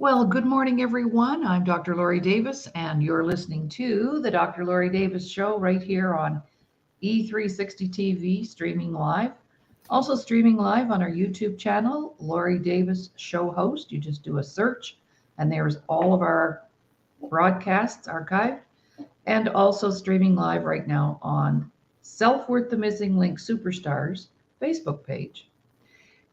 Well, good morning, everyone. I'm Dr. Laurie Davis, and you're listening to the Dr. Laurie Davis Show right here on E360 TV, streaming live. Also, streaming live on our YouTube channel, Laurie Davis Show Host. You just do a search, and there's all of our broadcasts archived, and also streaming live right now on Self Worth the Missing Link Superstars Facebook page.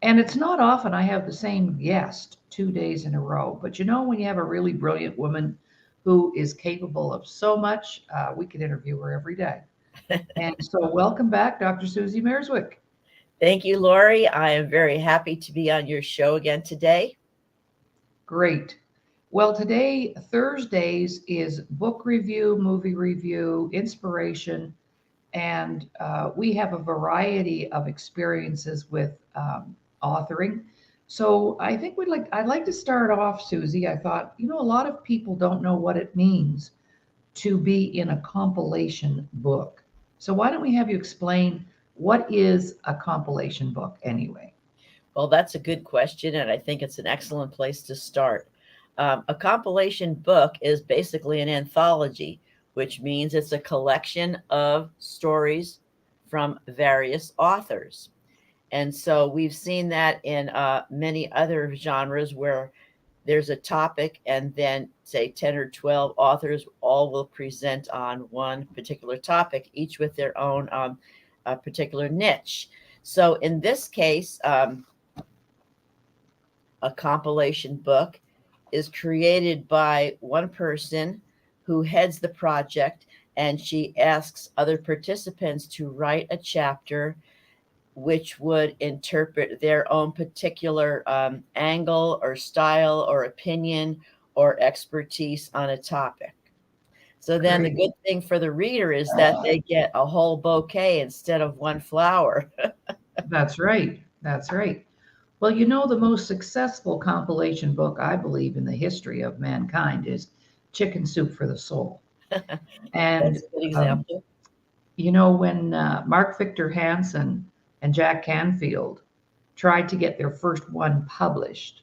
And it's not often I have the same guest 2 days in a row, but when you have a really brilliant woman who is capable of so much, we could interview her every day. And so, welcome back, Dr. Susie Mierzwik. Thank you, Laurie. I am very happy to be on your show again today. Great. Well, today, Thursdays, is book review, movie review, inspiration, and we have a variety of experiences with authoring. So I think I'd like to start off, Susie. I thought, a lot of people don't know what it means to be in a compilation book. So why don't we have you explain what is a compilation book anyway? Well, that's a good question, and I think it's an excellent place to start. A compilation book is basically an anthology, which means it's a collection of stories from various authors. And so we've seen that in many other genres where there's a topic and then say 10 or 12 authors all will present on one particular topic, each with their own particular niche. So in this case, a compilation book is created by one person who heads the project, and she asks other participants to write a chapter which would interpret their own particular angle or style or opinion or expertise on a topic. So then the Great. good thing for the reader is that they get a whole bouquet instead of one flower. That's right. That's right. Well, the most successful compilation book, I believe, in the history of mankind is Chicken Soup for the Soul. That's And, a good um, example. when Mark Victor Hansen and Jack Canfield tried to get their first one published,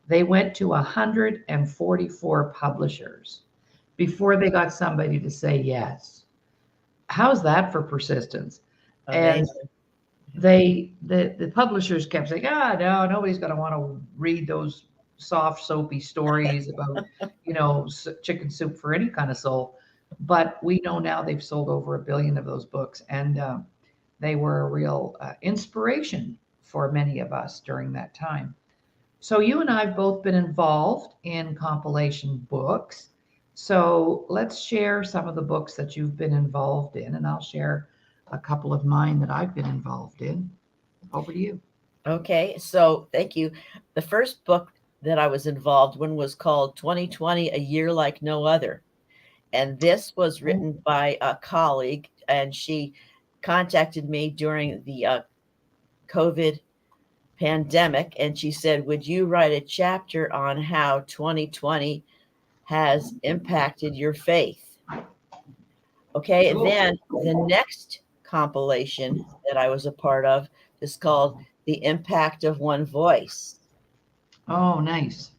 they went to 144 publishers before they got somebody to say yes. How's that for persistence? And Amazing. the publishers kept saying, no, nobody's going to want to read those soft, soapy stories about, chicken soup for any kind of soul. But we know now they've sold over 1 billion of those books, and they were a real inspiration for many of us during that time. So you and I have both been involved in compilation books. So let's share some of the books that you've been involved in, and I'll share a couple of mine that I've been involved in. Over to you. Okay, so thank you. The first book that I was involved in was called 2020, A Year Like No Other. And this was written by a colleague, and she contacted me during the COVID pandemic. And she said, would you write a chapter on how 2020 has impacted your faith? Okay, and then the next compilation that I was a part of is called The Impact of One Voice. Oh, nice.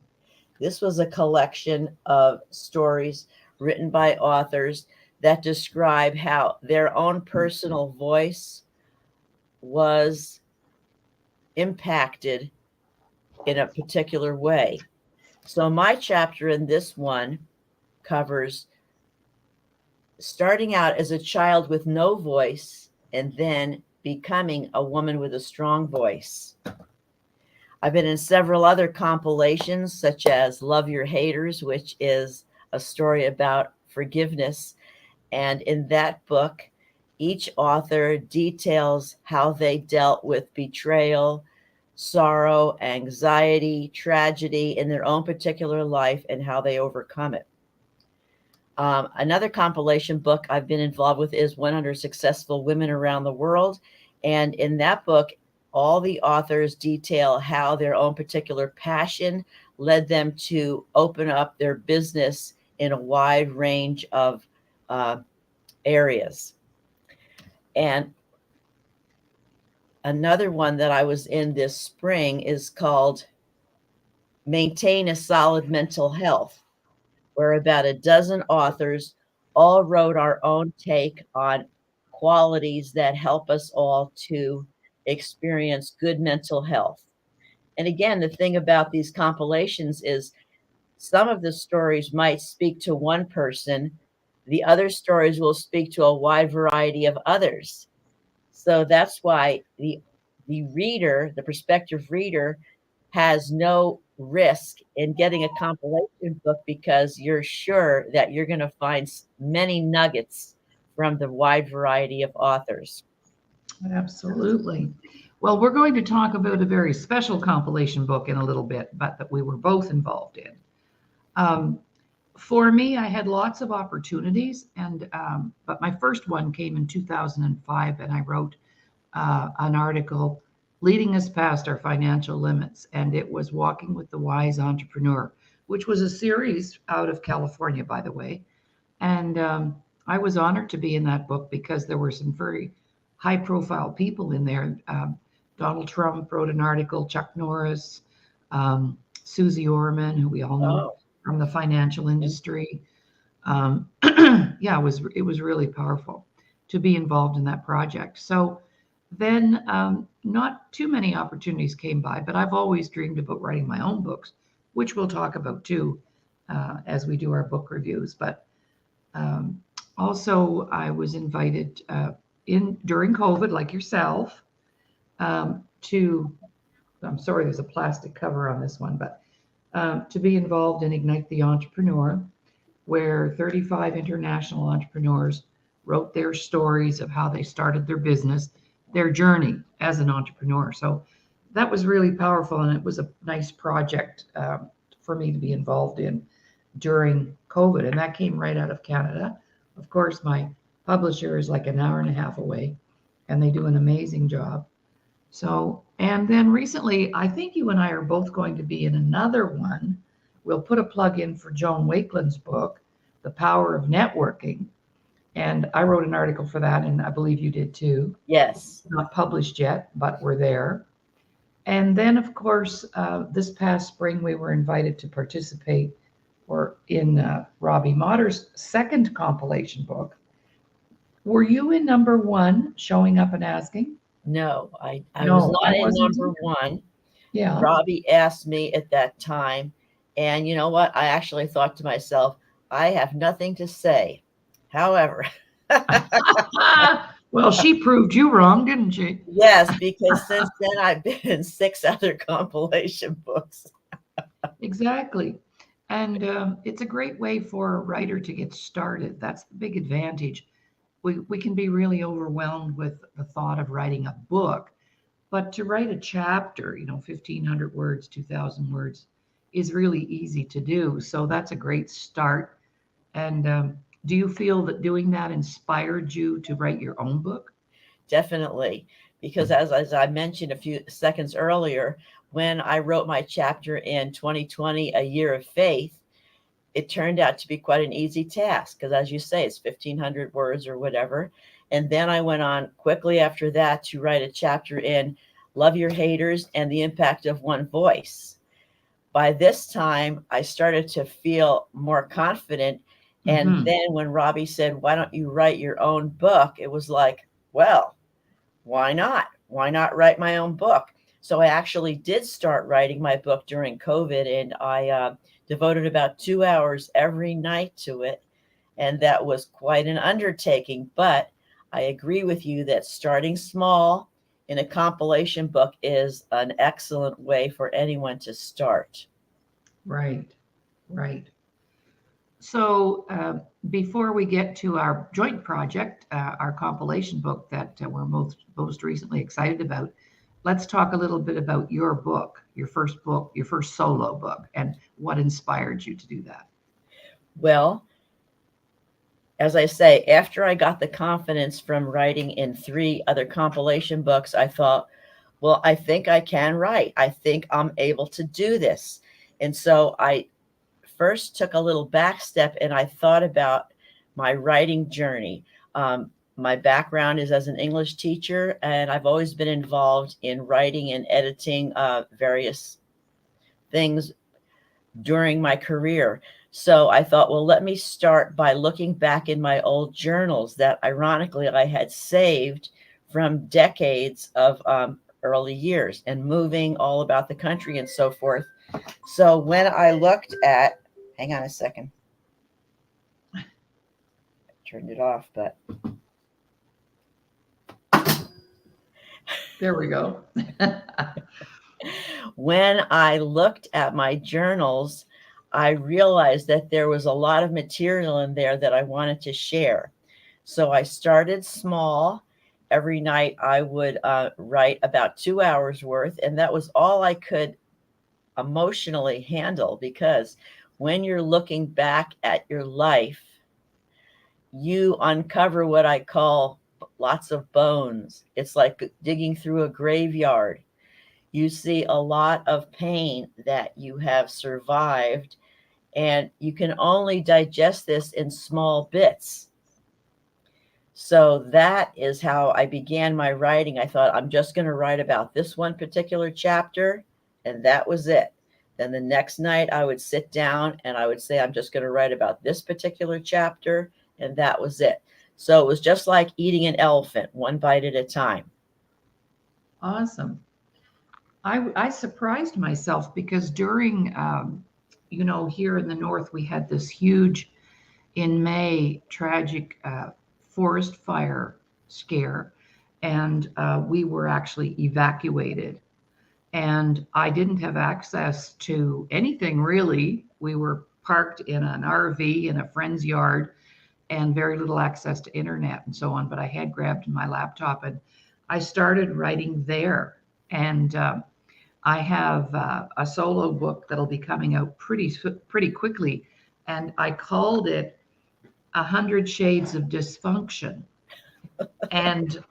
This was a collection of stories written by authors that describe how their own personal voice was impacted in a particular way. So my chapter in this one covers starting out as a child with no voice and then becoming a woman with a strong voice. I've been in several other compilations, such as Love Your Haters, which is a story about forgiveness. And in that book, each author details how they dealt with betrayal, sorrow, anxiety, tragedy in their own particular life and how they overcome it. Another compilation book I've been involved with is 100 Successful Women Around the World. And in that book, all the authors detail how their own particular passion led them to open up their business in a wide range of areas. And another one that I was in this spring is called maintain a solid mental health, where about a dozen authors all wrote our own take on qualities that help us all to experience good mental health. And again, the thing about these compilations is some of the stories might speak to one person, the other stories will speak to a wide variety of others. So that's why the reader, the prospective reader, has no risk in getting a compilation book because you're sure that you're going to find many nuggets from the wide variety of authors. Absolutely. Well, we're going to talk about a very special compilation book in a little bit, but that we were both involved in. For me, I had lots of opportunities, and but my first one came in 2005, and I wrote an article leading us past our financial limits, and it was Walking with the Wise Entrepreneur, which was a series out of California, by the way. And I was honored to be in that book because there were some very high-profile people in there. Donald Trump wrote an article, Chuck Norris, Susie Orman, who we all know from the financial industry. Yeah, it was really powerful to be involved in that project. So then not too many opportunities came by, but I've always dreamed about writing my own books, which we'll talk about too as we do our book reviews. But also I was invited during COVID, like yourself, I'm sorry, there's a plastic cover on this one, but to be involved in Ignite the Entrepreneur, where 35 international entrepreneurs wrote their stories of how they started their business, their journey as an entrepreneur. So that was really powerful, and it was a nice project for me to be involved in during COVID, and that came right out of Canada. Of course, my publisher is like an hour and a half away, and they do an amazing job. So, and then recently, I think you and I are both going to be in another one. We'll put a plug in for Joan Wakeland's book, The Power of Networking. And I wrote an article for that, and I believe you did too. Yes. Not published yet, but we're there. And then, of course, this past spring, we were invited to participate in Robbie Motter's second compilation book. Were you in number one, Showing Up and Asking? No, I was not in number one. Yeah. Robbie asked me at that time, and you know what? I actually thought to myself, I have nothing to say. However, well, she proved you wrong, didn't she? Yes, because since then I've been in 6 other compilation books. Exactly. And it's a great way for a writer to get started. That's the big advantage. We can be really overwhelmed with the thought of writing a book, but to write a chapter, 1,500 words, 2,000 words, is really easy to do. So that's a great start. And do you feel that doing that inspired you to write your own book? Definitely, because as I mentioned a few seconds earlier, when I wrote my chapter in 2020, A Year of Faith, it turned out to be quite an easy task because, as you say, it's 1,500 words or whatever. And then I went on quickly after that to write a chapter in Love Your Haters and the Impact of One Voice. By this time, I started to feel more confident. And then when Robbie said, why don't you write your own book? It was like, well, why not? Why not write my own book? So I actually did start writing my book during COVID, and I devoted about 2 hours every night to it. And that was quite an undertaking. But I agree with you that starting small in a compilation book is an excellent way for anyone to start. Right, right. So before we get to our joint project, our compilation book that we're most recently excited about, let's talk a little bit about your book, your first solo book, and what inspired you to do that. Well, as I say, after I got the confidence from writing in 3 other compilation books, I thought, well, I think I can write. I think I'm able to do this. And so I first took a little back step and I thought about my writing journey. My background is as an English teacher, and I've always been involved in writing and editing various things during my career. So I thought, well, let me start by looking back in my old journals that ironically I had saved from decades of early years and moving all about the country and so forth. So when I looked at, hang on a second, I turned it off, but there we go. When I looked at my journals, I realized that there was a lot of material in there that I wanted to share. So I started small. Every night I would write about 2 hours worth, and that was all I could emotionally handle, because when you're looking back at your life, you uncover what I call lots of bones. It's like digging through a graveyard. You see a lot of pain that you have survived, and you can only digest this in small bits. So that is how I began my writing. I thought, I'm just going to write about this one particular chapter, and that was it. Then the next night I would sit down and I would say, I'm just going to write about this particular chapter, and that was it. So it was just like eating an elephant, one bite at a time. Awesome. I surprised myself because during, here in the North, we had this huge, in May, tragic forest fire scare, and we were actually evacuated. And I didn't have access to anything really. We were parked in an RV in a friend's yard and very little access to internet and so on. But I had grabbed my laptop and I started writing there. And I have a solo book that'll be coming out pretty quickly, and I called it 100 Shades of Dysfunction. And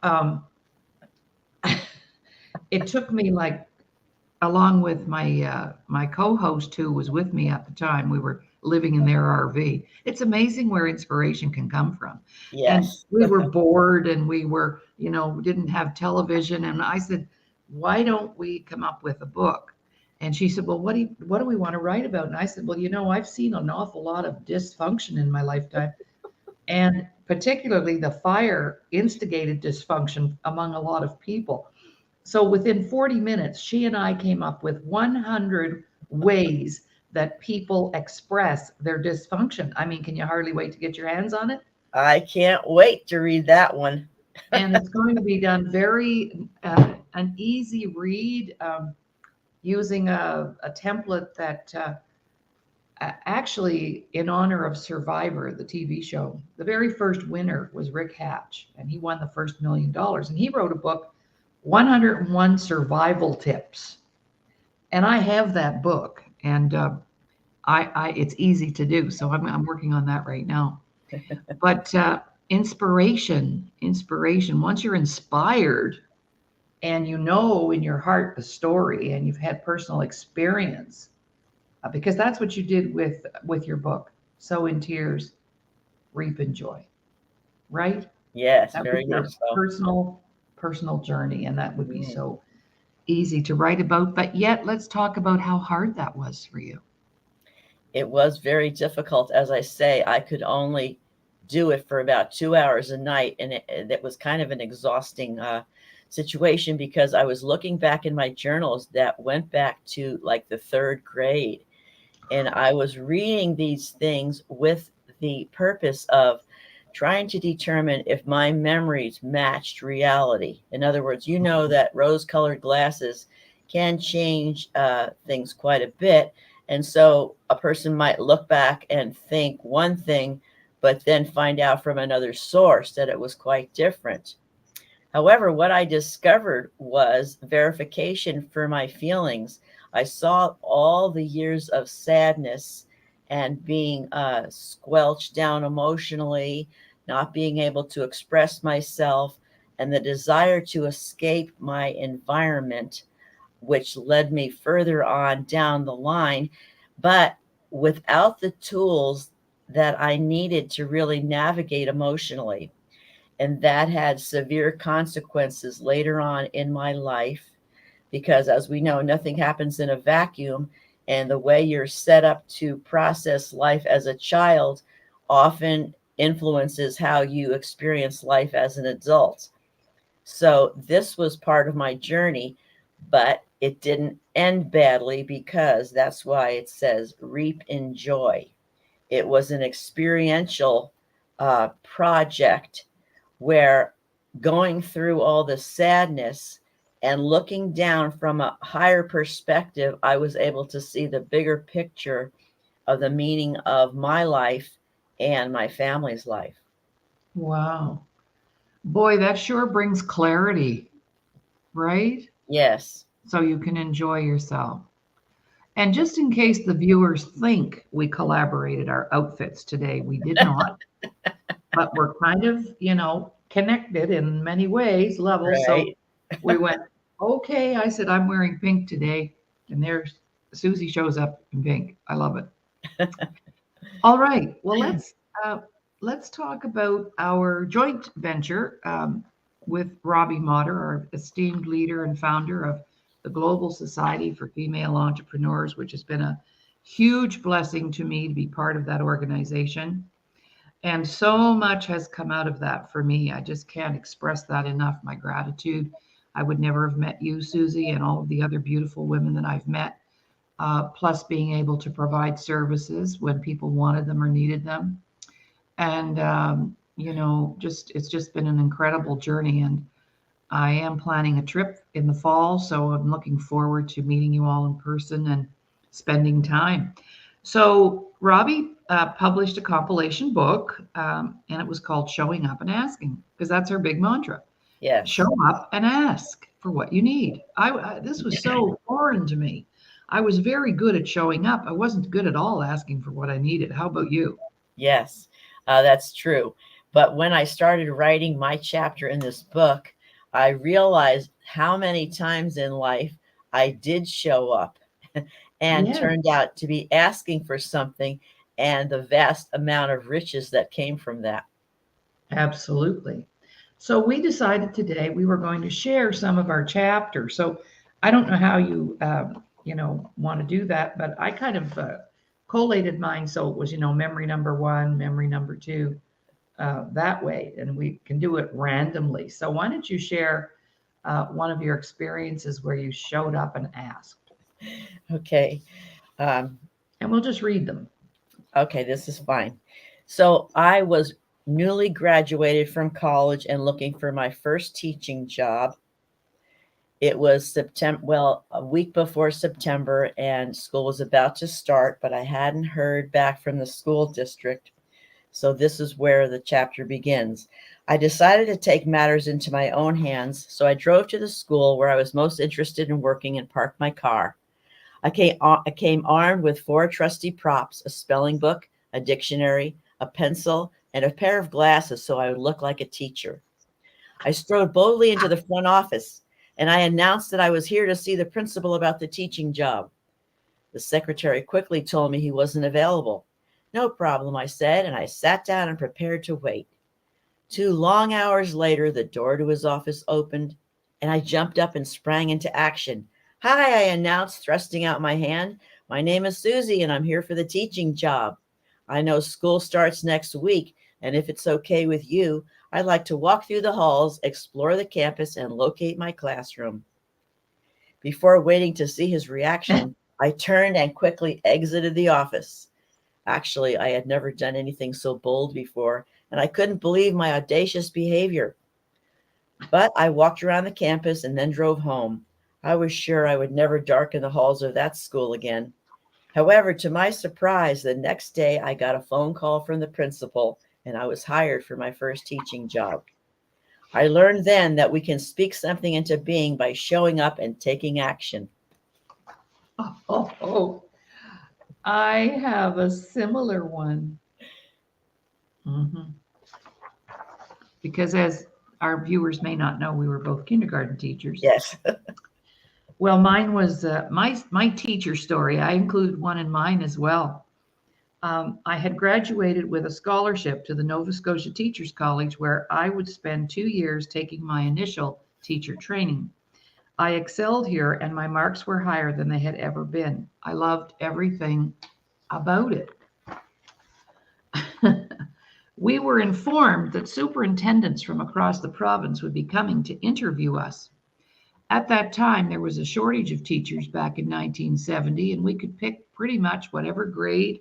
it took me, like, along with my co-host who was with me at the time, we were living in their RV. It's amazing where inspiration can come from. Yes. And we were bored, and we were, didn't have television. And I said, why don't we come up with a book? And she said, well, what do we want to write about? And I said, well, I've seen an awful lot of dysfunction in my lifetime. And particularly the fire instigated dysfunction among a lot of people. So within 40 minutes, she and I came up with 100 ways that people express their dysfunction. I mean, can you hardly wait to get your hands on it? I can't wait to read that one. And it's going to be done very an easy read, using a template that actually, in honor of Survivor, the TV show, the very first winner was Rick Hatch, and he won the first $1 million. And he wrote a book, 101 Survival Tips. And I have that book, and it's easy to do. So I'm working on that right now. But inspiration, once you're inspired and you know in your heart the story and you've had personal experience, because that's what you did with your book, Sow in Tears, Reap in Joy, right? Yes, that very was your much so. personal journey, and that would be so easy to write about. But yet, let's talk about how hard that was for you. It was very difficult. As I say, I could only do it for about 2 hours a night, and it was kind of an exhausting situation, because I was looking back in my journals that went back to like the 3rd grade, and I was reading these things with the purpose of trying to determine if my memories matched reality. In other words, that rose-colored glasses can change things quite a bit. And so a person might look back and think one thing, but then find out from another source that it was quite different. However, what I discovered was verification for my feelings. I saw all the years of sadness and being squelched down emotionally, not being able to express myself, and the desire to escape my environment, which led me further on down the line, but without the tools that I needed to really navigate emotionally. And that had severe consequences later on in my life, because as we know, nothing happens in a vacuum. And the way you're set up to process life as a child often influences how you experience life as an adult. So this was part of my journey, but it didn't end badly, because that's why it says reap in joy. It was an experiential project where, going through all the sadness and looking down from a higher perspective, I was able to see the bigger picture of the meaning of my life and my family's life. Wow. Boy, that sure brings clarity, right? Yes. So you can enjoy yourself. And just in case the viewers think we collaborated our outfits today, we did not, but we're kind of, connected in many ways, levels. So Right. we went, okay. I said, I'm wearing pink today. And there's Susie shows up in pink. I love it. All right. Well, let's talk about our joint venture with Robbie Motter, our esteemed leader and founder of the Global Society for Female Entrepreneurs, which has been a huge blessing to me to be part of that organization. And so much has come out of that for me. I just can't express that enough, my gratitude. I would never have met you, Susie, and all of the other beautiful women that I've met, plus being able to provide services when people wanted them or needed them. And, just it's just been an incredible journey. And I am planning a trip in the fall, so I'm looking forward to meeting you all in person and spending time. So, Robbie published a compilation book, and it was called Showing Up and Asking, because that's our big mantra. Yes. Show up and ask for what you need. This was so foreign to me. I was very good at showing up. I wasn't good at all asking for what I needed. How about you? Yes, that's true. But when I started writing my chapter in this book, I realized how many times in life I did show up and Yes, turned out to be asking for something, and the vast amount of riches that came from that. absolutely. So we decided today we were going to share some of our chapters. So I don't know how you, want to do that, but I kind of collated mine so it was, memory number one, memory number two, that way, and we can do it randomly. So why don't you share one of your experiences where you showed up and asked, Okay. Um, and we'll just read them. okay, this is fine. So I was newly graduated from college and looking for my first teaching job. It was September, well, a week before September, and school was about to start, but I hadn't heard back from the school district. So this is where the chapter begins. I decided to take matters into my own hands, so I drove to the school where I was most interested in working and parked my car. I came armed with 4 trusty props: a spelling book, a dictionary, a pencil, and a pair of glasses so I would look like a teacher. I strode boldly into the front office, and I announced that I was here to see the principal about the teaching job. The secretary quickly told me he wasn't available. No problem, I said, and I sat down and prepared to wait. 2 long hours later, the door to his office opened, and I jumped up and sprang into action. Hi, I announced, thrusting out my hand. My name is Susie, and I'm here for the teaching job. I know school starts next week, and if it's okay with you, I'd like to walk through the halls, explore the campus, and locate my classroom. Before waiting to see his reaction, I turned and quickly exited the office. Actually, I had never done anything so bold before, and I couldn't believe my audacious behavior. But I walked around the campus and then drove home. I was sure I would never darken the halls of that school again. However, to my surprise, the next day I got a phone call from the principal, and I was hired for my first teaching job. I learned then that we can speak something into being by showing up and taking action. Oh, I have a similar one. Mhm. Because as our viewers may not know, we were both kindergarten teachers. Yes. Well, mine was my teacher story. I included one in mine as well. I had graduated with a scholarship to the Nova Scotia Teachers College, where I would spend 2 years taking my initial teacher training. I excelled here and my marks were higher than they had ever been. I loved everything about it. We were informed that superintendents from across the province would be coming to interview us. At that time, there was a shortage of teachers back in 1970, and we could pick pretty much whatever grade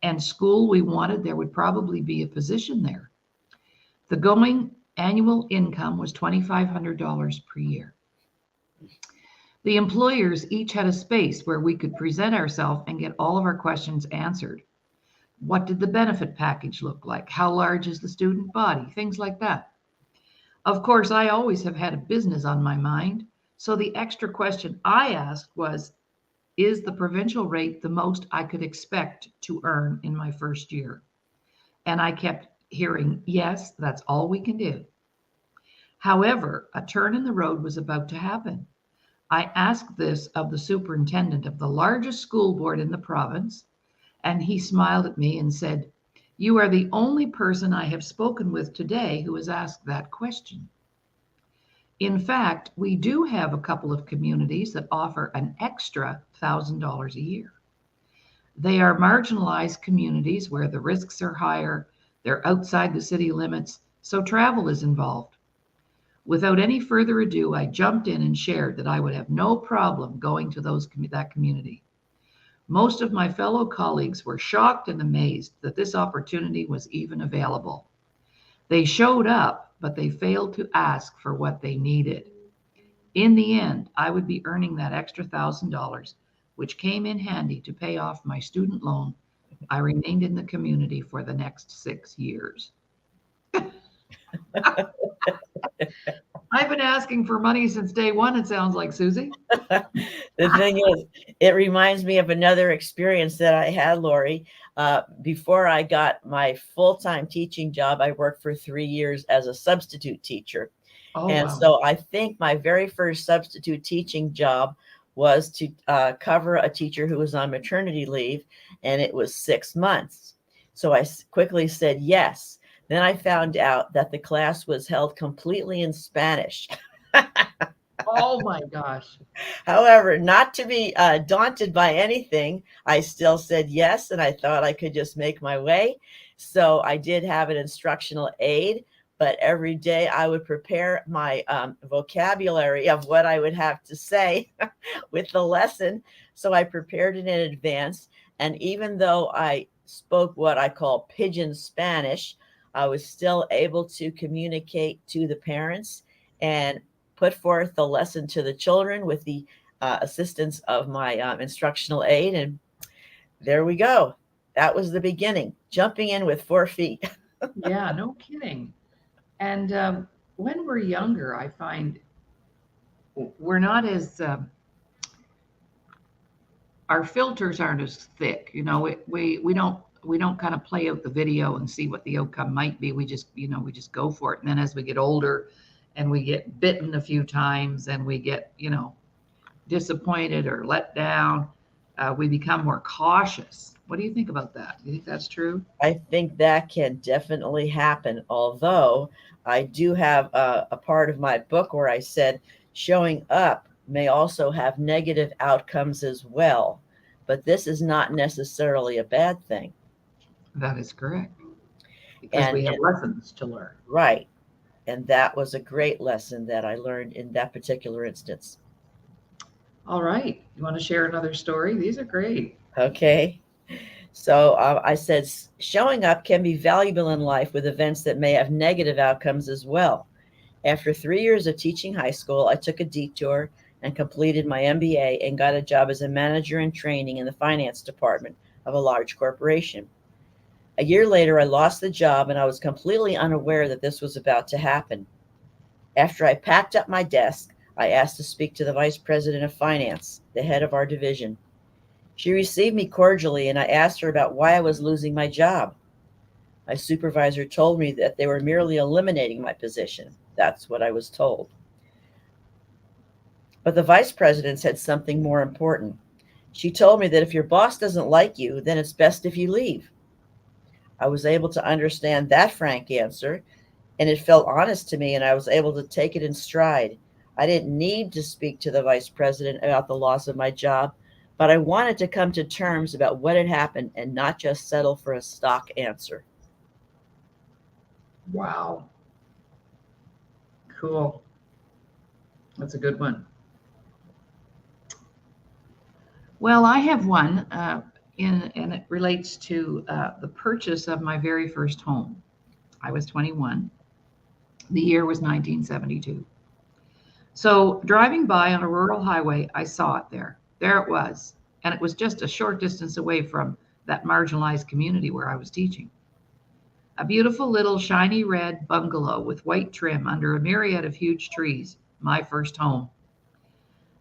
and school we wanted. There would probably be a position there. The going annual income was $2,500 per year. The employers each had a space where we could present ourselves and get all of our questions answered. What did the benefit package look like? How large is the student body? Things like that. Of course, I always have had a business on my mind, so the extra question I asked was, is the provincial rate the most I could expect to earn in my first year? And I kept hearing, yes, that's all we can do. However, a turn in the road was about to happen. I asked this of the superintendent of the largest school board in the province, and he smiled at me and said, "You are the only person I have spoken with today who has asked that question." In fact, we do have a couple of communities that offer an extra $1,000 a year. They are marginalized communities where the risks are higher, they're outside the city limits, so travel is involved. Without any further ado, I jumped in and shared that I would have no problem going to that community. Most of my fellow colleagues were shocked and amazed that this opportunity was even available. They showed up, but they failed to ask for what they needed. In the end, I would be earning that extra $1,000, which came in handy to pay off my student loan. I remained in the community for the next 6 years. I've been asking for money since day one, it sounds like, Susie. The thing is, it reminds me of another experience that I had, Laurie. Before I got my full-time teaching job, I worked for 3 years as a substitute teacher. Oh, And wow. so I think my very first substitute teaching job was to cover a teacher who was on maternity leave, and it was 6 months. So I quickly said yes. Then I found out that the class was held completely in Spanish. Oh my gosh. However, not to be daunted by anything, I still said yes, and I thought I could just make my way. So I did have an instructional aide, but every day I would prepare my vocabulary of what I would have to say with the lesson. So I prepared it in advance. And even though I spoke what I call pidgin Spanish, I was still able to communicate to the parents and put forth the lesson to the children with the assistance of my instructional aide. And there we go. That was the beginning, jumping in with 4 feet. Yeah, no kidding. And when we're younger, I find we're not as our filters aren't as thick. You know, we don't kind of play out the video and see what the outcome might be. We just go for it. And then as we get older, and we get bitten a few times, and we get disappointed or let down, we become more cautious. What do you think about that? Do you think that's true? I think that can definitely happen. Although I do have a part of my book where I said showing up may also have negative outcomes as well. But this is not necessarily a bad thing. That is correct. Because we have lessons to learn. Right. And that was a great lesson that I learned in that particular instance. All right. You want to share another story? These are great. Okay. So I said, showing up can be valuable in life with events that may have negative outcomes as well. After 3 years of teaching high school, I took a detour and completed my MBA and got a job as a manager in training in the finance department of a large corporation. A year later, I lost the job, and I was completely unaware that this was about to happen. After I packed up my desk, I asked to speak to the vice president of finance, the head of our division. She received me cordially, and I asked her about why I was losing my job. My supervisor told me that they were merely eliminating my position. That's what I was told. But the vice president said something more important. She told me that if your boss doesn't like you, then it's best if you leave. I was able to understand that frank answer, and it felt honest to me, and I was able to take it in stride. I didn't need to speak to the vice president about the loss of my job, but I wanted to come to terms about what had happened and not just settle for a stock answer. Wow. Cool. That's a good one. Well, I have one, and it relates to the purchase of my very first home. I was 21. The year was 1972. So, driving by on a rural highway, I saw it there. There it was. And it was just a short distance away from that marginalized community where I was teaching. A beautiful little shiny red bungalow with white trim under a myriad of huge trees. My first home.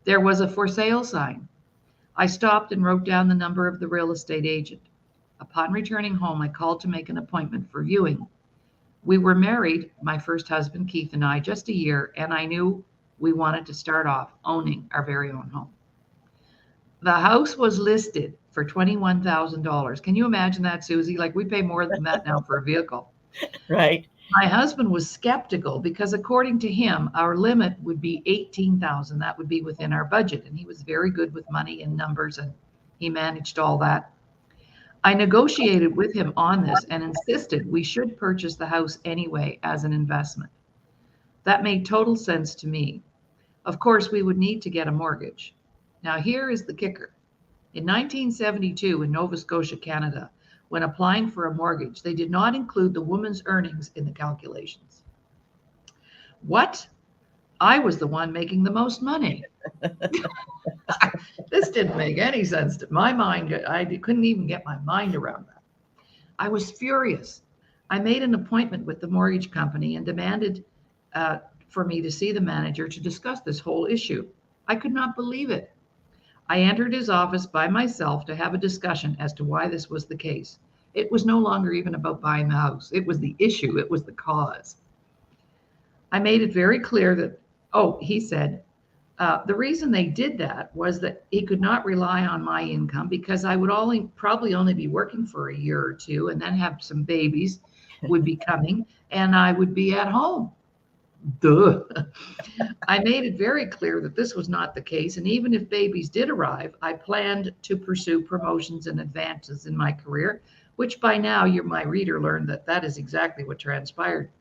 There was a for sale sign. I stopped and wrote down the number of the real estate agent. Upon returning home, I called to make an appointment for viewing. We were married, my first husband, Keith, and I, just a year, and I knew we wanted to start off owning our very own home. The house was listed for $21,000. Can you imagine that, Susie? Like, we pay more than that now for a vehicle. Right. My husband was skeptical because, according to him, our limit would be $18,000. That would be within our budget. And he was very good with money and numbers, and he managed all that. I negotiated with him on this and insisted we should purchase the house anyway as an investment. That made total sense to me. Of course, we would need to get a mortgage. Now, here is the kicker. In 1972, in Nova Scotia, Canada, when applying for a mortgage, they did not include the woman's earnings in the calculations. What? I was the one making the most money. This didn't make any sense to my mind. I couldn't even get my mind around that. I was furious. I made an appointment with the mortgage company and demanded for me to see the manager to discuss this whole issue. I could not believe it. I entered his office by myself to have a discussion as to why this was the case. It was no longer even about buying the house. It was the issue. It was the cause. I made it very clear that, he said, the reason they did that was that he could not rely on my income because I would probably only be working for a year or two and then have some babies would be coming and I would be at home. Duh. I made it very clear that this was not the case. And even if babies did arrive, I planned to pursue promotions and advances in my career, which by now my reader learned that is exactly what transpired.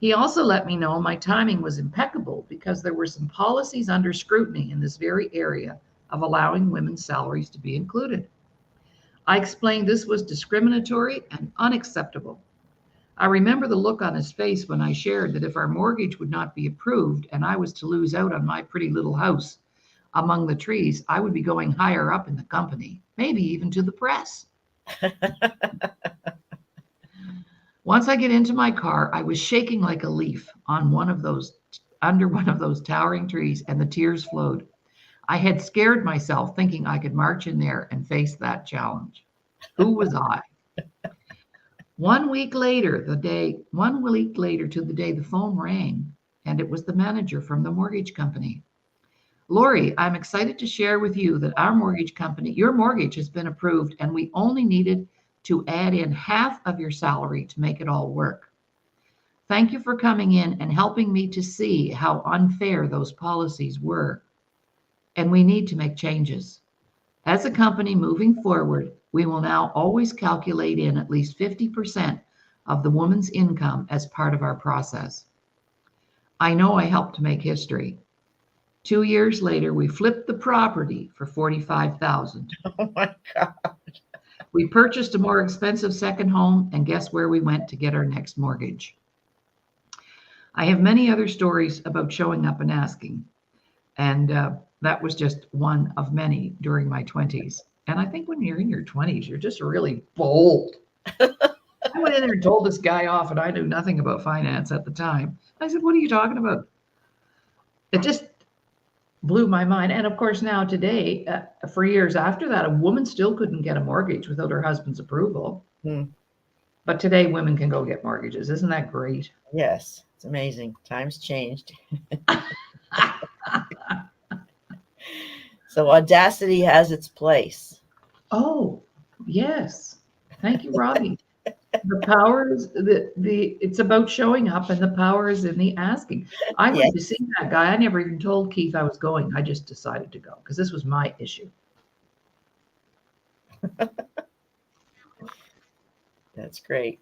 He also let me know my timing was impeccable because there were some policies under scrutiny in this very area of allowing women's salaries to be included. I explained this was discriminatory and unacceptable. I remember the look on his face when I shared that if our mortgage would not be approved and I was to lose out on my pretty little house among the trees, I would be going higher up in the company, maybe even to the press. Once I get into my car, I was shaking like a leaf under one of those towering trees, and the tears flowed. I had scared myself thinking I could march in there and face that challenge. Who was I? 1 week later to the day the phone rang, and it was the manager from the mortgage company. Laurie, I'm excited to share with you that your mortgage has been approved, and we only needed to add in half of your salary to make it all work. Thank you for coming in and helping me to see how unfair those policies were. And we need to make changes. As a company moving forward, we will now always calculate in at least 50% of the woman's income as part of our process. I know I helped to make history. 2 years later, we flipped the property for $45,000. Oh my God. We purchased a more expensive second home, and guess where we went to get our next mortgage? I have many other stories about showing up and asking, and that was just one of many during my 20s. And I think when you're in your 20s, you're just really bold. I went in there and told this guy off, and I knew nothing about finance at the time. I said, "What are you talking about?" It just blew my mind. And of course, now today, for years after that, a woman still couldn't get a mortgage without her husband's approval. But today, women can go get mortgages. Isn't that great? Yes, it's amazing. Times changed. So audacity has its place. Oh, yes. Thank you, Robbie. The power is it's about showing up, and the power is in the asking. I Yeah, went to see that guy. I never even told Keith I was going. I just decided to go because this was my issue. that's great.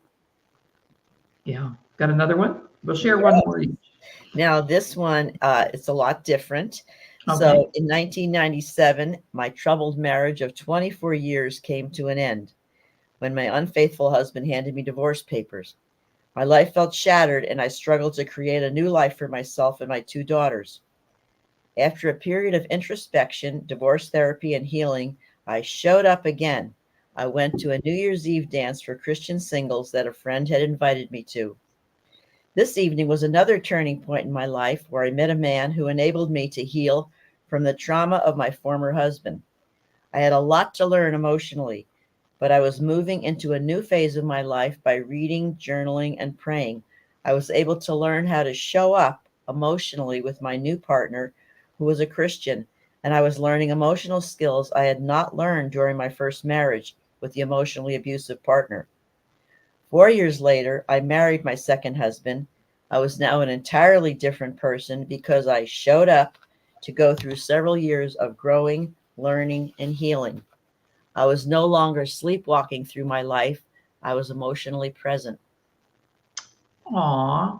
Yeah. Got another one? We'll share Yeah. one more each. Now, this one, it's a lot different. Okay. So in 1997, my troubled marriage of 24 years came to an end when my unfaithful husband handed me divorce papers. My life felt shattered, and I struggled to create a new life for myself and my two daughters. After a period of introspection, divorce therapy, and healing, I showed up again. I went to a New Year's Eve dance for Christian singles that a friend had invited me to. This evening was another turning point in my life where I met a man who enabled me to heal from the trauma of my former husband. I had a lot to learn emotionally, but I was moving into a new phase of my life by reading, journaling, and praying. I was able to learn how to show up emotionally with my new partner, who was a Christian, and I was learning emotional skills I had not learned during my first marriage with the emotionally abusive partner. 4 years later, I married my second husband. I was now an entirely different person because I showed up to go through several years of growing, learning, and healing. I was no longer sleepwalking through my life. I was emotionally present. Aw.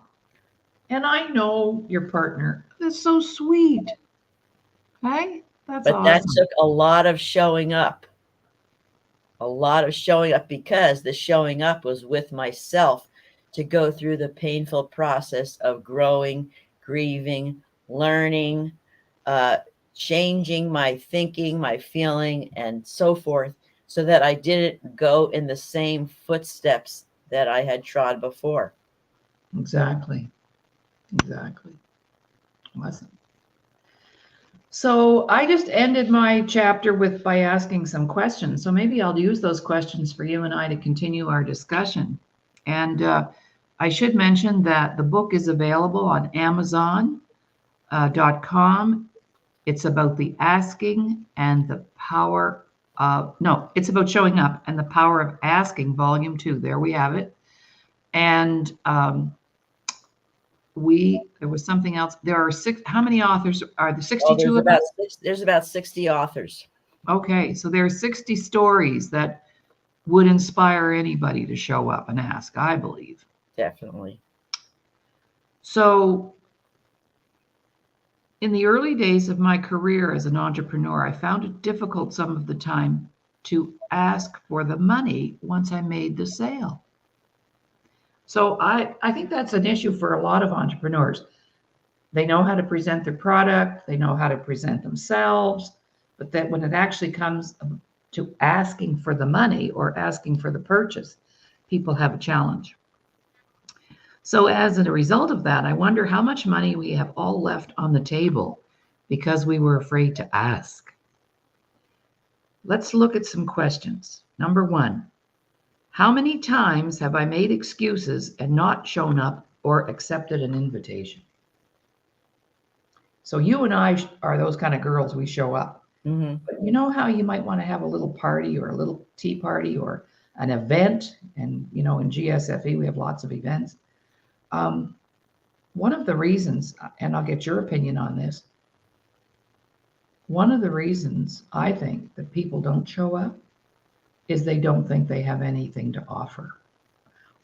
And I know your partner. That's so sweet. Hey, that's But that awesome. took a lot of showing up because the showing up was with myself to go through the painful process of growing, grieving, learning, uh, changing my thinking, my feeling, and so forth, so that I didn't go in the same footsteps that I had trod before. Exactly. Exactly. Awesome. So I just ended my chapter with by asking some questions. So maybe I'll use those questions for you and I to continue our discussion. And I should mention that the book is available on Amazon.com. It's about the asking and the power of, no, it's about showing up and the power of asking, volume 2. There we have it. And there was something else. There are how many authors are there? 62 of us? There's about 60 authors. Okay, so there are 60 stories that would inspire anybody to show up and ask, I believe. Definitely. So in the early days of my career as an entrepreneur, I found it difficult some of the time to ask for the money once I made the sale. So I think that's an issue for a lot of entrepreneurs. They know how to present their product, they know how to present themselves, but that when it actually comes to asking for the money or asking for the purchase, people have a challenge. So as a result of that, I wonder how much money we have all left on the table because we were afraid to ask. Let's look at some questions. Number 1, how many times have I made excuses and not shown up or accepted an invitation? So you and I are those kind of girls, we show up. Mm-hmm. But you know how you might want to have a little party or a little tea party or an event? And, in GSFE, we have lots of events. One of the reasons, and I'll get your opinion on this, one of the reasons I think that people don't show up is they don't think they have anything to offer.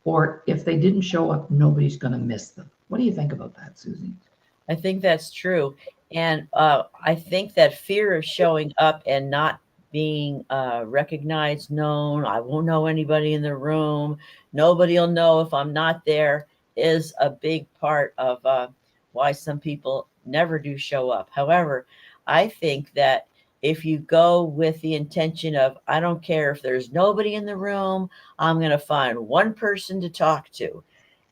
Or if they didn't show up, nobody's going to miss them. What do you think about that, Susie? I think that's true. And I think that fear of showing up and not being recognized, known, I won't know anybody in the room, nobody will know if I'm not there, is a big part of why some people never do show up. However, I think that if you go with the intention of, I don't care if there's nobody in the room, I'm going to find one person to talk to.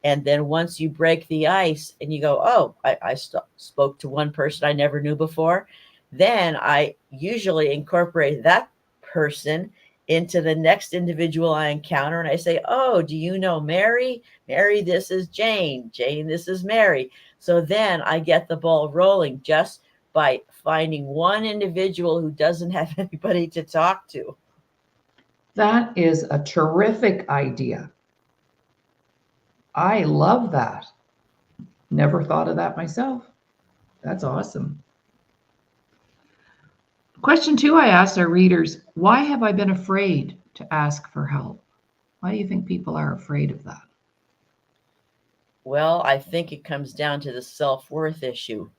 And then once you break the ice and you go, oh, I spoke to one person I never knew before, then I usually incorporate that person into the next individual I encounter. And I say, oh, do you know Mary? Mary, this is Jane. Jane, this is Mary. So then I get the ball rolling just by finding one individual who doesn't have anybody to talk to. That is a terrific idea. I love that. Never thought of that myself. That's awesome. Question 2 I asked our readers, why have I been afraid to ask for help? Why do you think people are afraid of that? Well, I think it comes down to the self-worth issue.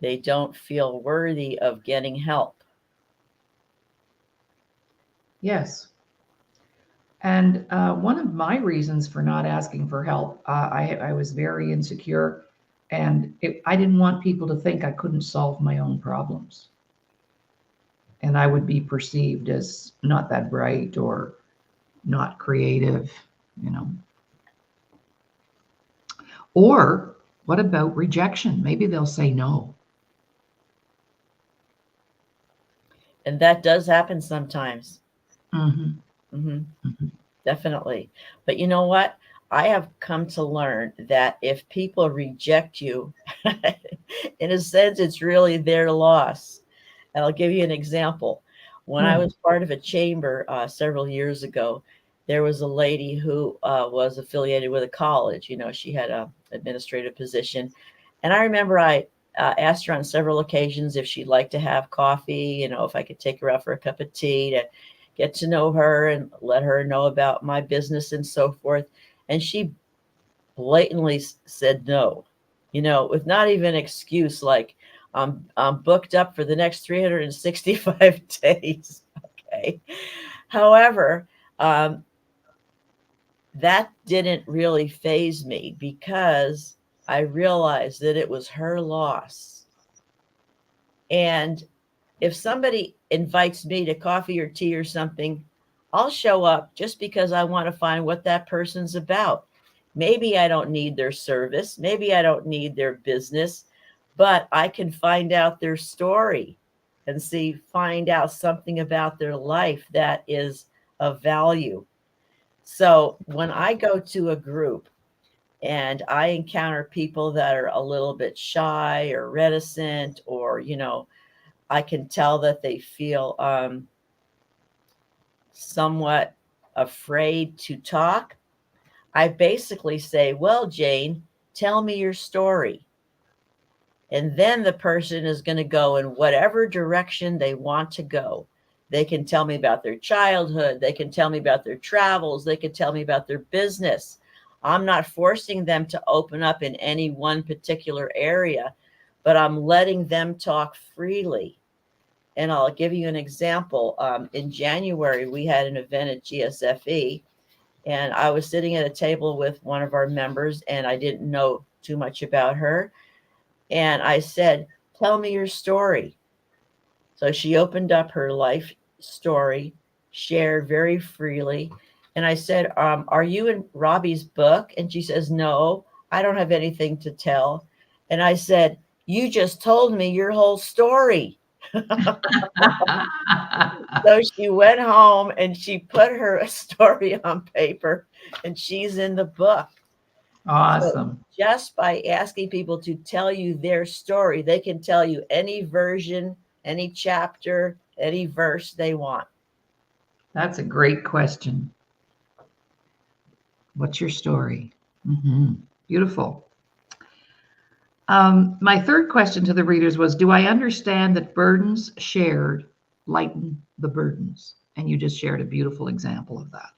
They don't feel worthy of getting help. Yes. And one of my reasons for not asking for help, I was very insecure, and I didn't want people to think I couldn't solve my own problems. And I would be perceived as not that bright or not creative, you know. Or what about rejection? Maybe they'll say no. And that does happen sometimes. Mm-hmm. Mm-hmm. Mm-hmm. Definitely. But you know what? I have come to learn that if people reject you, in a sense, it's really their loss. And I'll give you an example. When I was part of a chamber several years ago, there was a lady who was affiliated with a college. You know, she had an administrative position. And I remember I asked her on several occasions if she'd like to have coffee, you know, if I could take her out for a cup of tea to get to know her and let her know about my business and so forth. And she blatantly said no, you know, with not even an excuse like, I'm booked up for the next 365 days. Okay. However, that didn't really faze me because I realized that it was her loss. And if somebody invites me to coffee or tea or something, I'll show up just because I want to find what that person's about. Maybe I don't need their service. Maybe I don't need their business, but I can find out their story and find out something about their life that is of value. So when I go to a group and I encounter people that are a little bit shy or reticent, or, you know, I can tell that they feel somewhat afraid to talk, I basically say, well, Jane, tell me your story. And then the person is going to go in whatever direction they want to go. They can tell me about their childhood. They can tell me about their travels. They can tell me about their business. I'm not forcing them to open up in any one particular area, but I'm letting them talk freely. And I'll give you an example. In January, we had an event at GSFE, and I was sitting at a table with one of our members, and I didn't know too much about her. And I said, tell me your story. So she opened up her life story, shared very freely. And I said, are you in Robbie's book? And she says, no, I don't have anything to tell. And I said, you just told me your whole story. So she went home and she put her story on paper, and she's in the book. Awesome. So just by asking people to tell you their story, they can tell you any version, any chapter, any verse they want. That's a great question. What's your story? Mm-hmm. Beautiful. My third question to the readers was, do I understand that burdens shared lighten the burdens? And you just shared a beautiful example of that.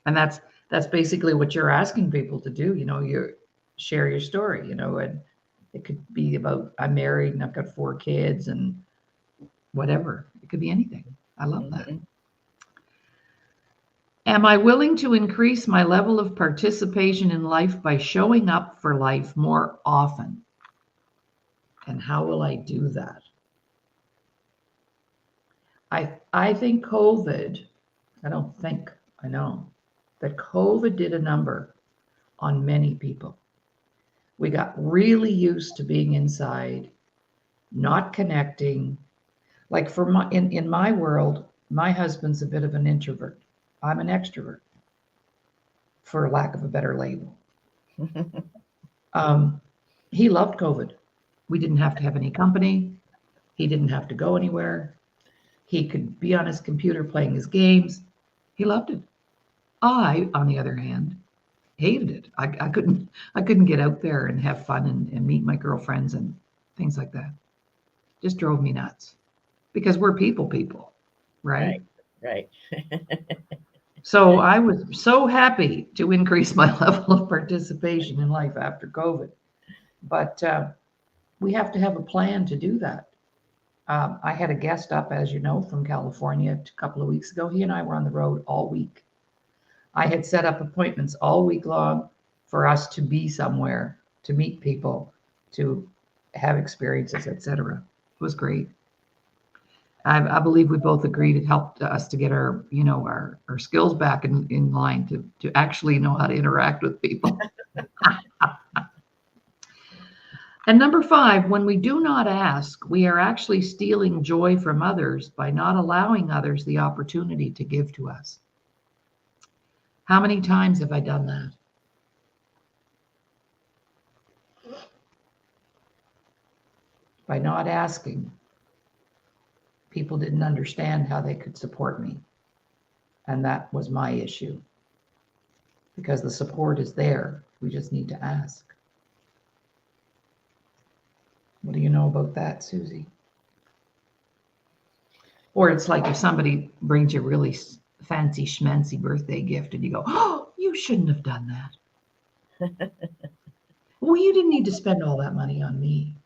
And that's basically what you're asking people to do. You know, you share your story, you know, and it could be about, I'm married and I've got 4 kids and whatever. It could be anything. I love that. Am I willing to increase my level of participation in life by showing up for life more often? And how will I do that? I think COVID, I don't think, I know that COVID did a number on many people. We got really used to being inside, not connecting. Like for in my world, my husband's a bit of an introvert. I'm an extrovert, for lack of a better label. He loved COVID. We didn't have to have any company. He didn't have to go anywhere. He could be on his computer playing his games. He loved it. I, on the other hand, hated it. I couldn't get out there and have fun and meet my girlfriends and things like that. Just drove me nuts because we're people, right? Right. So I was so happy to increase my level of participation in life after COVID. But we have to have a plan to do that. I had a guest up, as you know, from California a couple of weeks ago. He and I were on the road all week. I had set up appointments all week long for us to be somewhere, to meet people, to have experiences, etc. It was great. I believe we both agreed it helped us to get our skills back in line to actually know how to interact with people. And number 5, when we do not ask, we are actually stealing joy from others by not allowing others the opportunity to give to us. How many times have I done that? By not asking, people didn't understand how they could support me. And that was my issue. Because the support is there, we just need to ask. What do you know about that, Susie? Or it's like if somebody brings you a really fancy schmancy birthday gift and you go, oh, you shouldn't have done that. Well, you didn't need to spend all that money on me.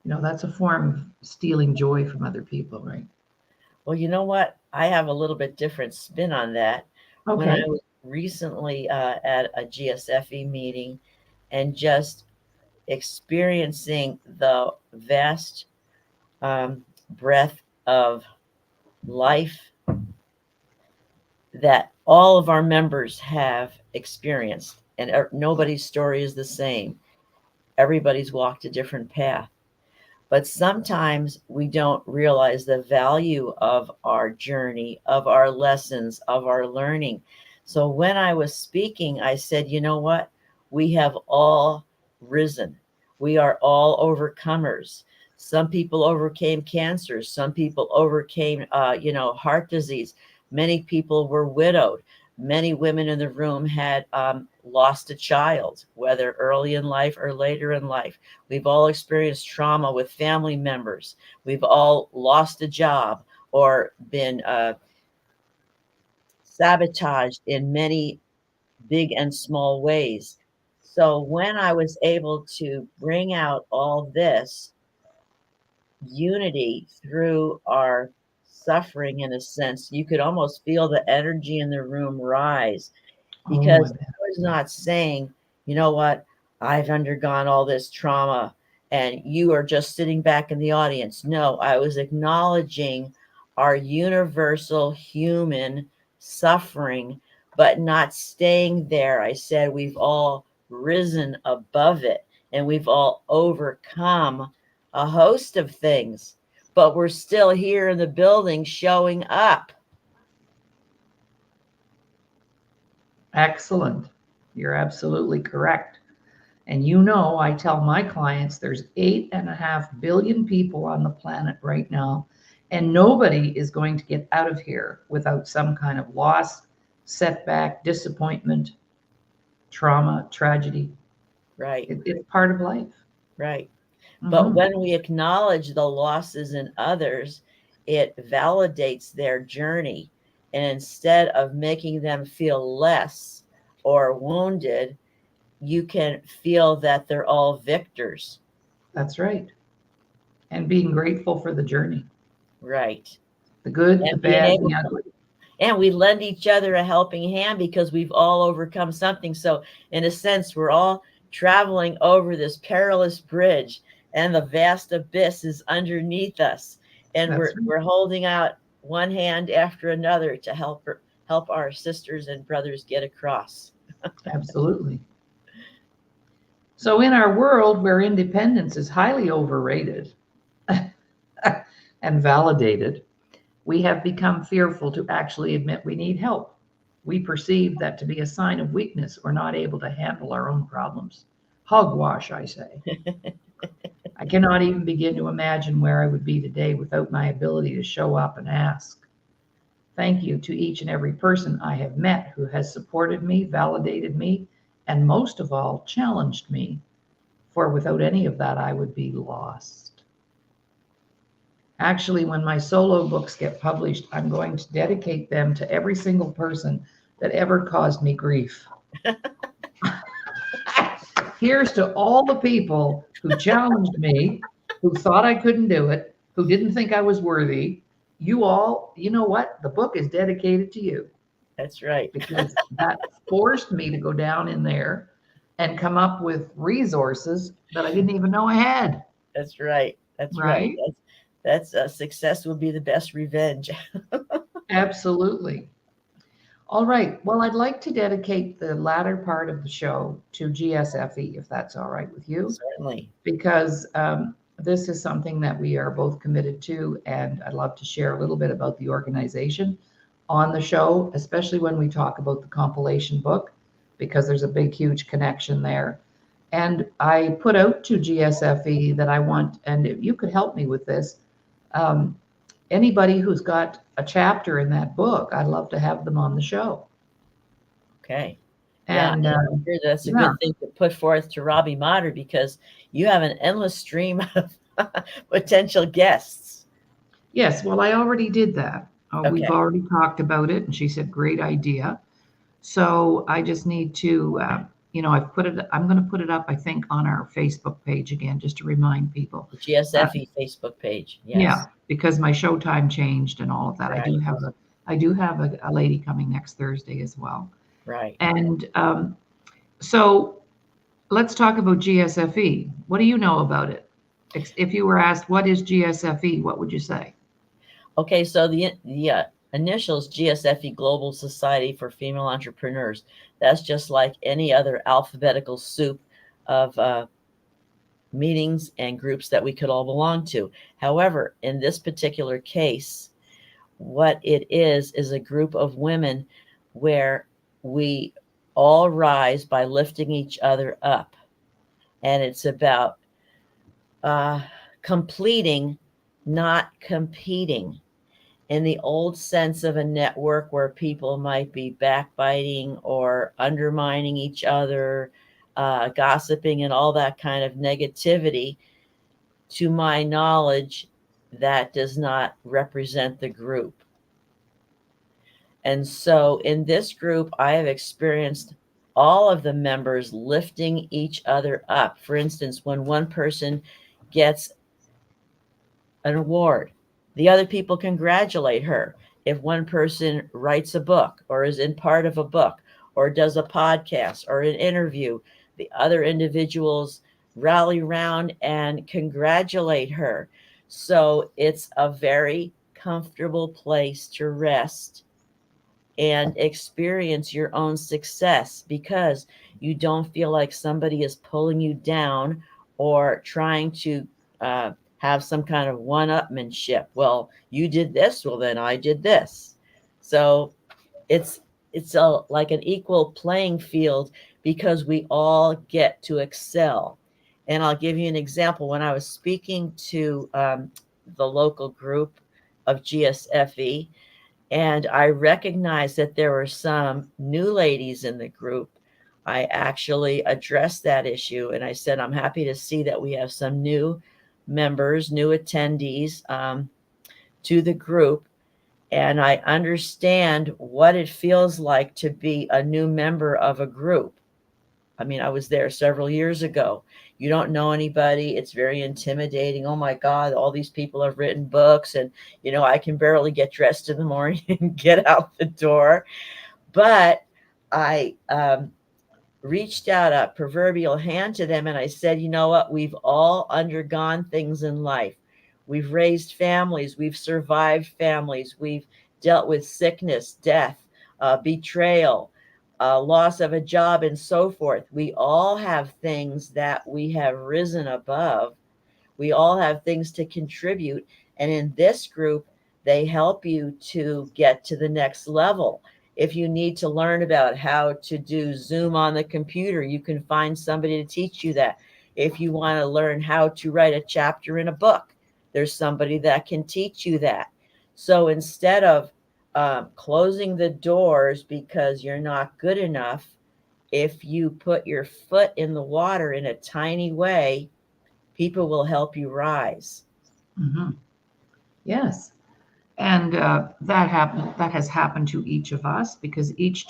That's a form of stealing joy from other people, right? Well, you know what? I have a little bit different spin on that. Okay. When I was recently at a GSFE meeting and just experiencing the vast breadth of life that all of our members have experienced, and nobody's story is the same. Everybody's walked a different path. But sometimes we don't realize the value of our journey, of our lessons, of our learning. So when I was speaking, I said, you know what? We have all risen. We are all overcomers. Some people overcame cancer. Some people overcame, heart disease. Many people were widowed. Many women in the room had lost a child, whether early in life or later in life. We've all experienced trauma with family members. We've all lost a job or been sabotaged in many big and small ways. So when I was able to bring out all this unity through our suffering, in a sense, you could almost feel the energy in the room rise, because I was not saying, you know what, I've undergone all this trauma and you are just sitting back in the audience. No, I was acknowledging our universal human suffering, but not staying there. I said we've all risen above it and we've all overcome a host of things, but we're still here in the building showing up. Excellent. You're absolutely correct. And I tell my clients there's 8.5 billion people on the planet right now, and nobody is going to get out of here without some kind of loss, setback, disappointment, trauma, tragedy. Right. It's part of life. Right. But when we acknowledge the losses in others, it validates their journey. And instead of making them feel less or wounded, you can feel that they're all victors. That's right. And being grateful for the journey. Right. The good, the bad, the ugly. And we lend each other a helping hand because we've all overcome something. So in a sense, we're all traveling over this perilous bridge and the vast abyss is underneath us. And we're holding out one hand after another to help our sisters and brothers get across. Absolutely. So in our world where independence is highly overrated and validated, we have become fearful to actually admit we need help. We perceive that to be a sign of weakness or not able to handle our own problems. Hogwash, I say. I cannot even begin to imagine where I would be today without my ability to show up and ask. Thank you to each and every person I have met who has supported me, validated me, and most of all, challenged me. For without any of that, I would be lost. Actually, when my solo books get published, I'm going to dedicate them to every single person that ever caused me grief. Here's to all the people who challenged me, who thought I couldn't do it, who didn't think I was worthy. You all, you know what? The book is dedicated to you. That's right. Because that forced me to go down in there and come up with resources that I didn't even know I had. That's right. That's right. That's success will be the best revenge. Absolutely. All right. Well, I'd like to dedicate the latter part of the show to GSFE, if that's all right with you. Certainly. Because this is something that we are both committed to, and I'd love to share a little bit about the organization on the show, especially when we talk about the compilation book, because there's a big, huge connection there. And I put out to GSFE that I want, and if you could help me with this, anybody who's got a chapter in that book, I'd love to have them on the show. Okay. And yeah, that's a good thing to put forth to Robbie Motter, because you have an endless stream of potential guests. Yes, well, I already did that. Okay. We've already talked about it, and she said, great idea. So I just need to, I'm going to put it up, I think, on our Facebook page again, just to remind people. The GSFE Facebook page. Yes. Yeah, because my show time changed and all of that. Right. I do have a lady coming next Thursday as well. Right. And so let's talk about GSFE. What do you know about it? If you were asked, what is GSFE, what would you say? Okay, so the initials GSFE, Global Society for Female Entrepreneurs. That's just like any other alphabetical soup of meetings and groups that we could all belong to. However, in this particular case, what it is a group of women where we all rise by lifting each other up. And it's about completing, not competing. In the old sense of a network where people might be backbiting or undermining each other, gossiping and all that kind of negativity, to my knowledge, that does not represent the group. And so in this group, I have experienced all of the members lifting each other up. For instance, when one person gets an award, the other people congratulate her. If one person writes a book or is in part of a book or does a podcast or an interview, the other individuals rally around and congratulate her. So it's a very comfortable place to rest and experience your own success, because you don't feel like somebody is pulling you down or trying to have some kind of one-upmanship. Well, you did this, well then I did this. So it's like an equal playing field, because we all get to excel. And I'll give you an example. When I was speaking to the local group of GSFE, and I recognized that there were some new ladies in the group, I actually addressed that issue. And I said, I'm happy to see that we have some new members, new attendees to the group. And I understand what it feels like to be a new member of a group. I mean, I was there several years ago. You don't know anybody. It's very intimidating. Oh my God, all these people have written books, and, I can barely get dressed in the morning and get out the door. But I reached out a proverbial hand to them, and I said, you know what? We've all undergone things in life. We've raised families. We've survived families. We've dealt with sickness, death, betrayal, loss of a job, and so forth. We all have things that we have risen above. We all have things to contribute. And in this group, they help you to get to the next level. If you need to learn about how to do Zoom on the computer, you can find somebody to teach you that. If you want to learn how to write a chapter in a book, there's somebody that can teach you that. So instead of closing the doors because you're not good enough. If you put your foot in the water in a tiny way, people will help you rise. Mm-hmm. Yes. And that has happened to each of us because each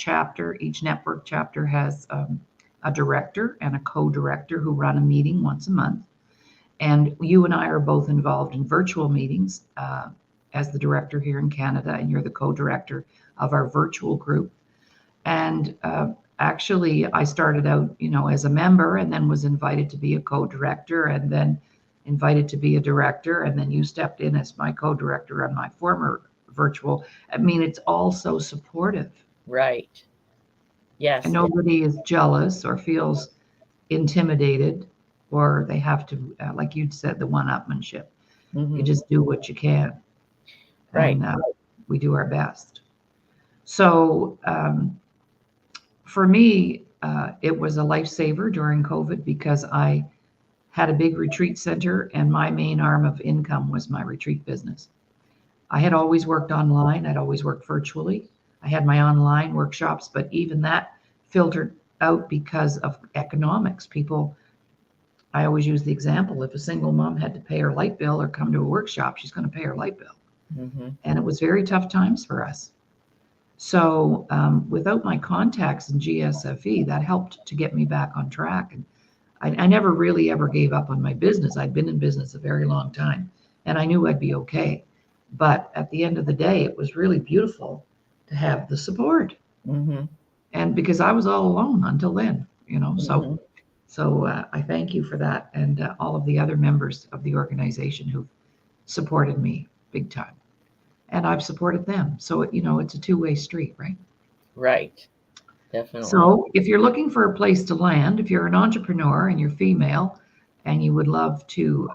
network chapter has a director and a co-director who run a meeting once a month. And you and I are both involved in virtual meetings as the director here in Canada, and you're the co-director of our virtual group. And actually, I started out, as a member, and then was invited to be a co-director, and then invited to be a director, and then you stepped in as my co-director on my former virtual. I mean, it's all so supportive. Right. Yes. And nobody is jealous or feels intimidated, or they have to, like you'd said, the one-upmanship. Mm-hmm. You just do what you can. Right. And we do our best. So for me, it was a lifesaver during COVID because I had a big retreat center, and my main arm of income was my retreat business. I had always worked online. I'd always worked virtually. I had my online workshops, but even that filtered out because of economics. I always use the example, if a single mom had to pay her light bill or come to a workshop, she's going to pay her light bill. Mm-hmm. And it was very tough times for us. So without my contacts in GSFE, that helped to get me back on track. And I never really ever gave up on my business. I'd been in business a very long time, and I knew I'd be okay. But at the end of the day, it was really beautiful to have the support. Mm-hmm. And because I was all alone until then, Mm-hmm. So I thank you for that, and all of the other members of the organization who've supported me big time. And I've supported them. So, it's a two-way street, right? Right. Definitely. So if you're looking for a place to land, if you're an entrepreneur and you're female and you would love to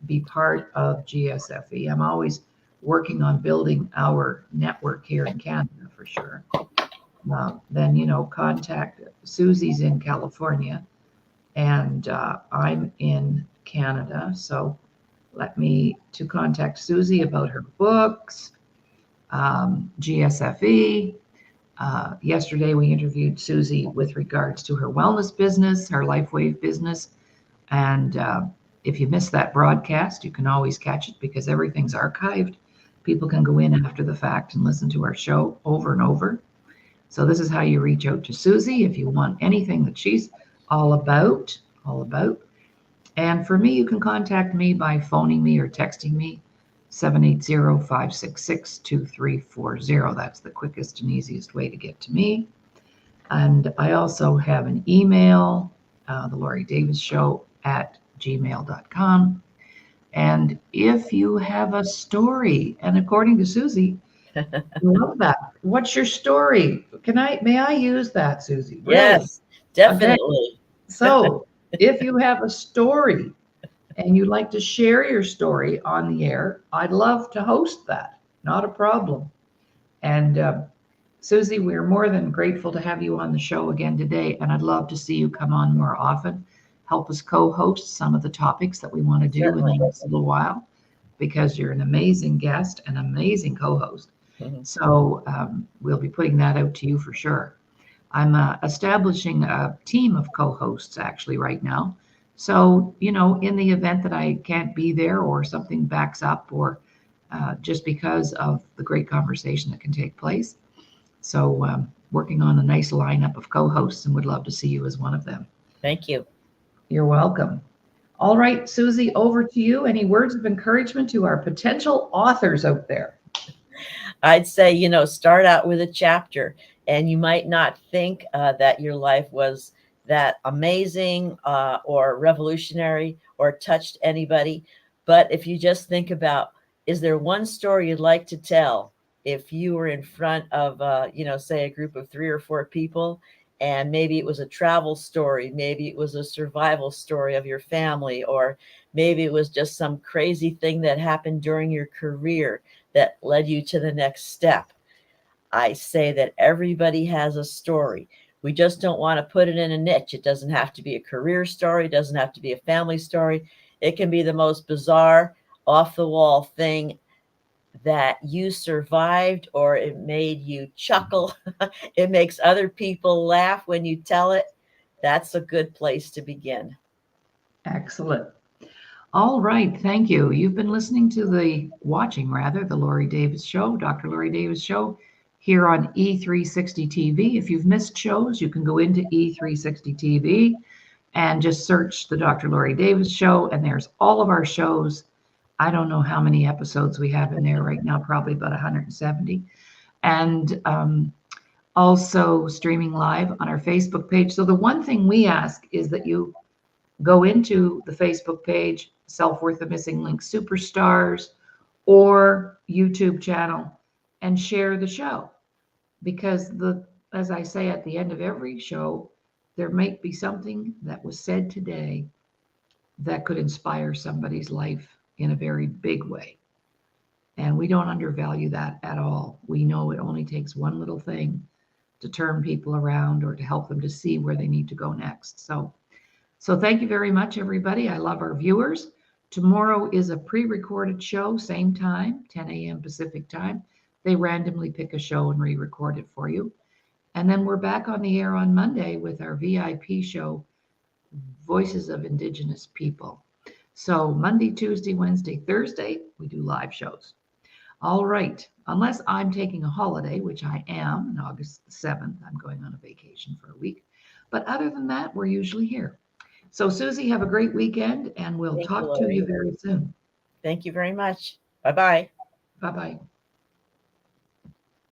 be part of GSFE, I'm always working on building our network here in Canada for sure. Then, contact Susie's in California, and I'm in Canada. So to contact Susie about her books, GSFE. Yesterday, we interviewed Susie with regards to her wellness business, her LifeWave business. And if you missed that broadcast, you can always catch it because everything's archived. People can go in after the fact and listen to our show over and over. So this is how you reach out to Susie if you want anything that she's all about. And for me, you can contact me by phoning me or texting me, 780-566-2340. That's the quickest and easiest way to get to me. And I also have an email, the Laurie Davis Show @gmail.com. And if you have a story, and according to Susie, I love that. What's your story? May I use that, Susie? Really? Yes, definitely. Okay. So if you have a story and you'd like to share your story on the air, I'd love to host that. Not a problem. And Susie, we're more than grateful to have you on the show again today. And I'd love to see you come on more often. Help us co-host some of the topics that we want to do Certainly. in the next little while, because you're an amazing guest, an amazing co-host. Mm-hmm. So we'll be putting that out to you for sure. I'm establishing a team of co-hosts actually right now. So, in the event that I can't be there or something backs up, or just because of the great conversation that can take place. So working on a nice lineup of co-hosts, and would love to see you as one of them. Thank you. You're welcome. All right, Susie, over to you. Any words of encouragement to our potential authors out there? I'd say, start out with a chapter, and you might not think that your life was that amazing or revolutionary or touched anybody. But if you just think about, is there one story you'd like to tell if you were in front of, say a group of 3 or 4 people, and maybe it was a travel story, maybe it was a survival story of your family, or maybe it was just some crazy thing that happened during your career that led you to the next step. I say that everybody has a story. We just don't want to put it in a niche. It doesn't have to be a career story. It doesn't have to be a family story. It can be the most bizarre, off the wall thing that you survived, or it made you chuckle, it makes other people laugh when you tell it, that's a good place to begin. Excellent. All right. Thank you. You've been watching the Laurie Davis Show, Dr. Laurie Davis Show, here on E360 TV. If you've missed shows, you can go into E360 TV and just search the Dr. Laurie Davis Show, and there's all of our shows. I don't know how many episodes we have in there right now, probably about 170. And also streaming live on our Facebook page. So the one thing we ask is that you go into the Facebook page, Self-Worth of Missing Link Superstars, or YouTube channel, and share the show. Because as I say at the end of every show, there might be something that was said today that could inspire somebody's life in a very big way. And we don't undervalue that at all. We know it only takes one little thing to turn people around or to help them to see where they need to go next. So thank you very much, everybody. I love our viewers. Tomorrow is a pre-recorded show, same time, 10 a.m. Pacific time. They randomly pick a show and re-record it for you. And then we're back on the air on Monday with our VIP show, Voices of Indigenous People. So Monday, Tuesday, Wednesday, Thursday, we do live shows. All right. Unless I'm taking a holiday, which I am, on August 7th, I'm going on a vacation for a week. But other than that, we're usually here. So Susie, have a great weekend, and we'll talk to you very soon. Thank you very much. Bye-bye. Bye-bye.